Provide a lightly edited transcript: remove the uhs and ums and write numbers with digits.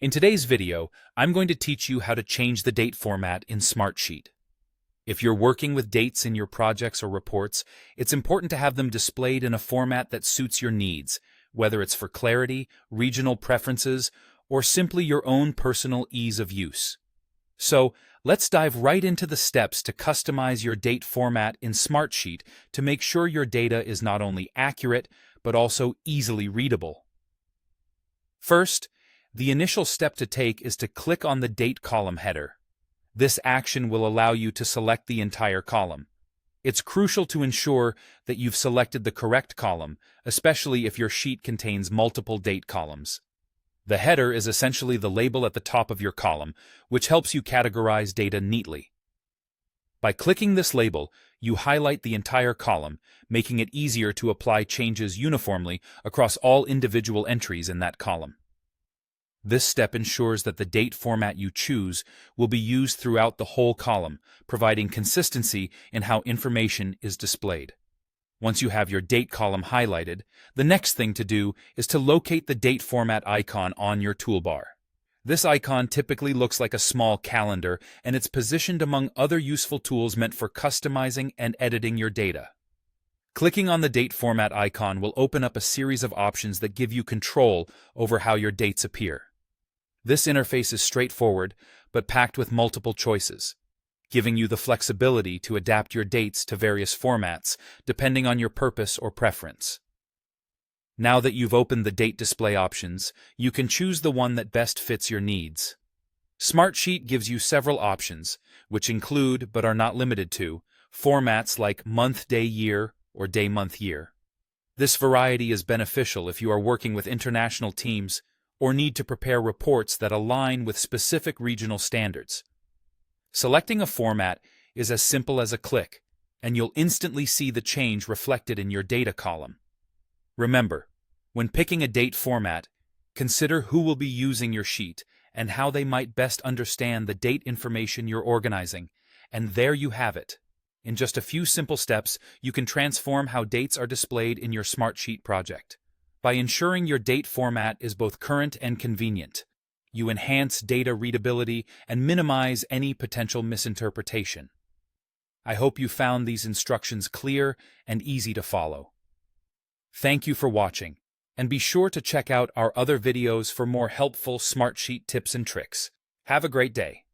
In today's video, I'm going to teach you how to change the date format in Smartsheet. If you're working with dates in your projects or reports, it's important to have them displayed in a format that suits your needs, whether it's for clarity, regional preferences, or simply your own personal ease of use. So, let's dive right into the steps to customize your date format in Smartsheet to make sure your data is not only accurate, but also easily readable. First, the initial step to take is to click on the date column header. This action will allow you to select the entire column. It's crucial to ensure that you've selected the correct column, especially if your sheet contains multiple date columns. The header is essentially the label at the top of your column, which helps you categorize data neatly. By clicking this label, you highlight the entire column, making it easier to apply changes uniformly across all individual entries in that column. This step ensures that the date format you choose will be used throughout the whole column, providing consistency in how information is displayed. Once you have your date column highlighted, the next thing to do is to locate the date format icon on your toolbar. This icon typically looks like a small calendar, and it's positioned among other useful tools meant for customizing and editing your data. Clicking on the date format icon will open up a series of options that give you control over how your dates appear. This interface is straightforward, but packed with multiple choices, giving you the flexibility to adapt your dates to various formats depending on your purpose or preference. Now that you've opened the date display options, you can choose the one that best fits your needs. Smartsheet gives you several options, which include, but are not limited to, formats like month, day, year, or day, month, year. This variety is beneficial if you are working with international teams or need to prepare reports that align with specific regional standards. Selecting a format is as simple as a click, and you'll instantly see the change reflected in your data column. Remember, when picking a date format, consider who will be using your sheet and how they might best understand the date information you're organizing, and there you have it. In just a few simple steps, you can transform how dates are displayed in your Smartsheet project. By ensuring your date format is both current and convenient, you enhance data readability and minimize any potential misinterpretation. I hope you found these instructions clear and easy to follow. Thank you for watching, and be sure to check out our other videos for more helpful Smartsheet tips and tricks. Have a great day.